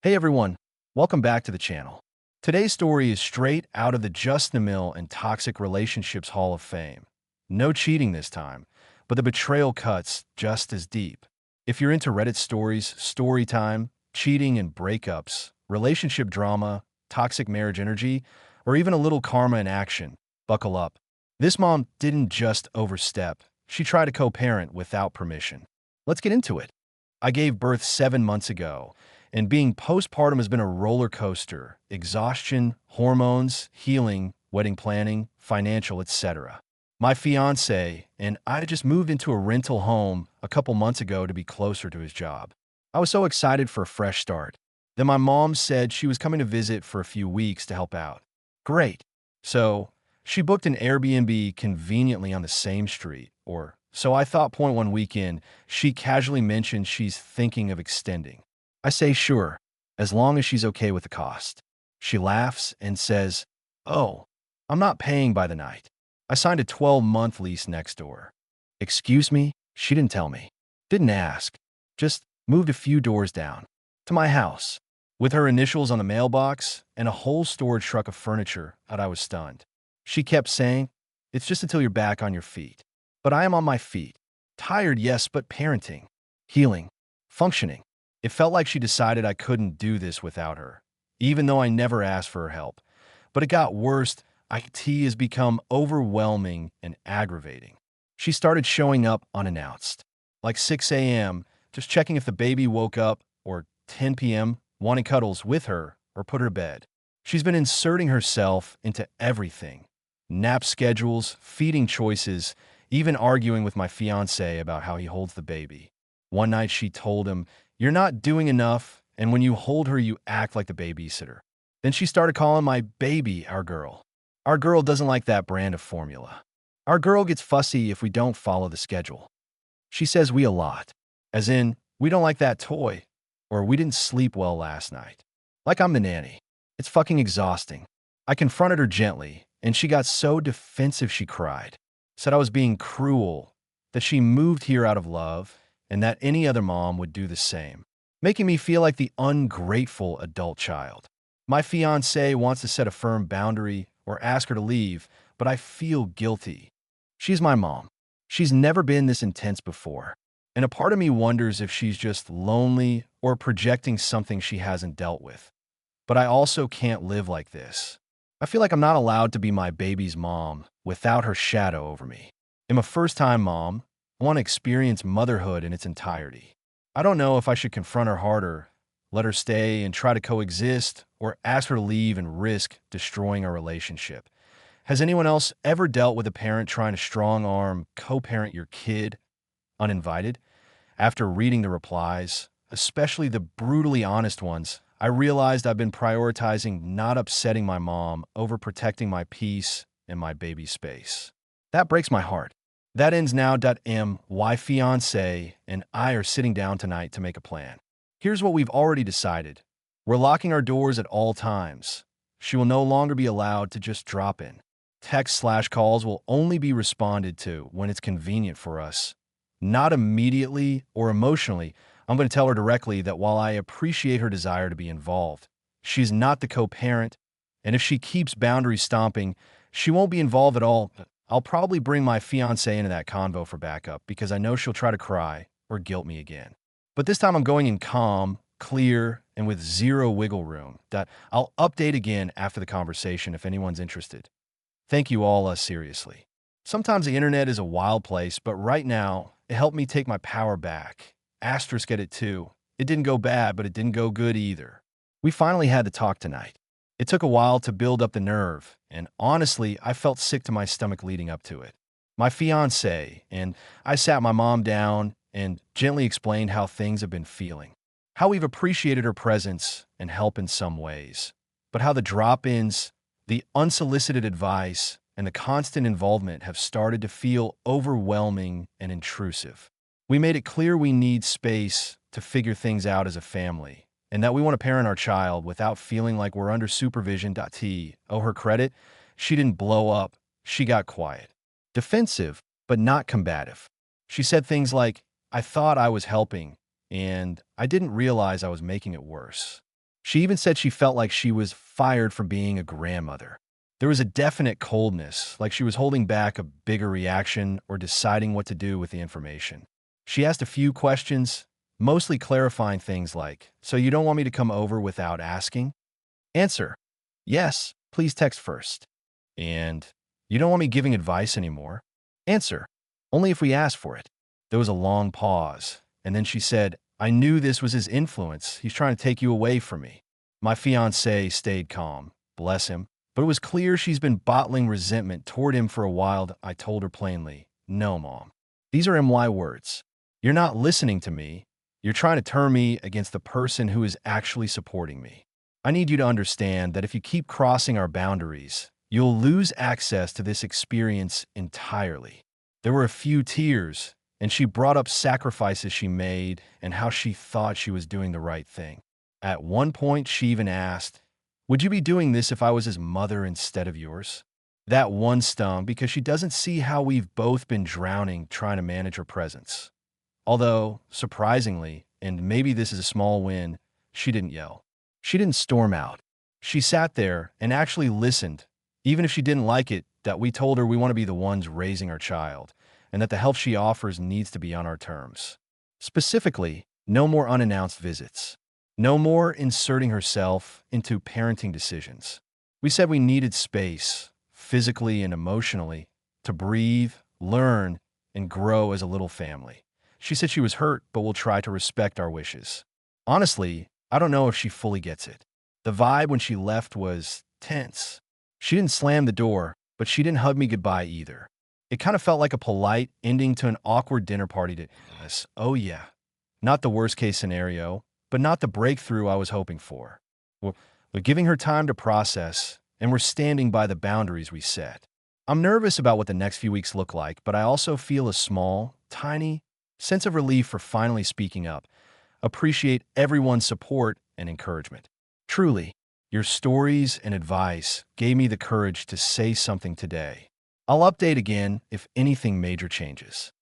Hey everyone, welcome back to the channel. Today's story is straight out of the Just the Mill and Toxic Relationships Hall of Fame. No cheating this time, but the betrayal cuts just as deep. If you're into Reddit stories, story time, cheating and breakups, relationship drama, toxic marriage energy, or even a little karma in action, buckle up. This mom didn't just overstep, she tried to co-parent without permission. Let's get into it. I gave birth 7 months ago, and being postpartum has been a roller coaster. Exhaustion, hormones, healing, wedding planning, financial, etc. My fiance and I just moved into a rental home a couple months ago to be closer to his job. I was so excited for a fresh start. Then my mom said she was coming to visit for a few weeks to help out. Great. So she booked an Airbnb conveniently on the same street, or so I thought. Point one weekend, she casually mentioned she's thinking of extending. I say sure, as long as she's okay with the cost. She laughs and says, "Oh, I'm not paying by the night. I signed a 12-month lease next door." Excuse me? She didn't tell me. Didn't ask. Just moved a few doors down. To my house. With her initials on the mailbox and a whole storage truck of furniture, and I was stunned. She kept saying, "It's just until you're back on your feet." But I am on my feet. Tired, yes, but parenting. Healing. Functioning. It felt like she decided I couldn't do this without her, even though I never asked for her help. But it got worse. IT has become overwhelming and aggravating. She started showing up unannounced, like 6 a.m., just checking if the baby woke up, or 10 p.m., wanting cuddles with her or put her to bed. She's been inserting herself into everything. Nap schedules, feeding choices, even arguing with my fiancé about how he holds the baby. One night she told him, "You're not doing enough, and when you hold her, you act like the babysitter." Then she started calling my baby our girl. Our girl doesn't like that brand of formula. Our girl gets fussy if we don't follow the schedule. She says we a lot, as in, we don't like that toy, or we didn't sleep well last night. Like I'm the nanny. It's fucking exhausting. I confronted her gently, and she got so defensive she cried. Said I was being cruel, that she moved here out of love, and that any other mom would do the same, making me feel like the ungrateful adult child. My fiancé wants to set a firm boundary or ask her to leave, but I feel guilty. She's my mom. She's never been this intense before. And a part of me wonders if she's just lonely or projecting something she hasn't dealt with. But I also can't live like this. I feel like I'm not allowed to be my baby's mom without her shadow over me. I'm a first-time mom. I want to experience motherhood in its entirety. I don't know if I should confront her harder, let her stay and try to coexist, or ask her to leave and risk destroying our relationship. Has anyone else ever dealt with a parent trying to strong-arm, co-parent your kid uninvited? After reading the replies, especially the brutally honest ones, I realized I've been prioritizing not upsetting my mom over protecting my peace and my baby's space. That breaks my heart. That ends now. My fiance and I are sitting down tonight to make a plan. Here's what we've already decided. We're locking our doors at all times. She will no longer be allowed to just drop in. Text/calls will only be responded to when it's convenient for us. Not immediately or emotionally. I'm going to tell her directly that while I appreciate her desire to be involved, she's not the co-parent, and if she keeps boundary stomping, she won't be involved at all. I'll probably bring my fiancé into that convo for backup because I know she'll try to cry or guilt me again. But this time I'm going in calm, clear, and with zero wiggle room. I'll update again after the conversation if anyone's interested. Thank you all, seriously. Sometimes the internet is a wild place, but right now, it helped me take my power back. Asterisk at it too. It didn't go bad, but it didn't go good either. We finally had the talk tonight. It took a while to build up the nerve, and honestly, I felt sick to my stomach leading up to it. My fiancé and I sat my mom down and gently explained how things have been feeling, how we've appreciated her presence and help in some ways, but how the drop-ins, the unsolicited advice, and the constant involvement have started to feel overwhelming and intrusive. We made it clear we need space to figure things out as a family, and that we want to parent our child without feeling like we're under supervision. Her credit, she didn't blow up, she got quiet. Defensive, but not combative. She said things like, "I thought I was helping, and I didn't realize I was making it worse." She even said she felt like she was fired from being a grandmother. There was a definite coldness, like she was holding back a bigger reaction or deciding what to do with the information. She asked a few questions, mostly clarifying things like, "So you don't want me to come over without asking?" Answer: "Yes, please text first." And, "You don't want me giving advice anymore?" Answer: "Only if we ask for it." There was a long pause, and then she said, "I knew this was his influence. He's trying to take you away from me." My fiancé stayed calm, bless him, but it was clear she's been bottling resentment toward him for a while. I told her plainly, "No, Mom. These are MY words. You're not listening to me. You're trying to turn me against the person who is actually supporting me. I need you to understand that if you keep crossing our boundaries, you'll lose access to this experience entirely." There were a few tears, and she brought up sacrifices she made and how she thought she was doing the right thing. At one point, she even asked, "Would you be doing this if I was his mother instead of yours?" That one stung because she doesn't see how we've both been drowning trying to manage her presence. Although, surprisingly, and maybe this is a small win, she didn't yell. She didn't storm out. She sat there and actually listened, even if she didn't like it, that we told her we want to be the ones raising our child, and that the help she offers needs to be on our terms. Specifically, no more unannounced visits. No more inserting herself into parenting decisions. We said we needed space, physically and emotionally, to breathe, learn, and grow as a little family. She said she was hurt, but will try to respect our wishes. Honestly, I don't know if she fully gets it. The vibe when she left was tense. She didn't slam the door, but she didn't hug me goodbye either. It kind of felt like a polite ending to an awkward dinner party to us. Oh yeah, not the worst case scenario, but not the breakthrough I was hoping for. We're giving her time to process, and we're standing by the boundaries we set. I'm nervous about what the next few weeks look like, but I also feel a small, tiny sense of relief for finally speaking up. Appreciate everyone's support and encouragement. Truly, your stories and advice gave me the courage to say something today. I'll update again if anything major changes.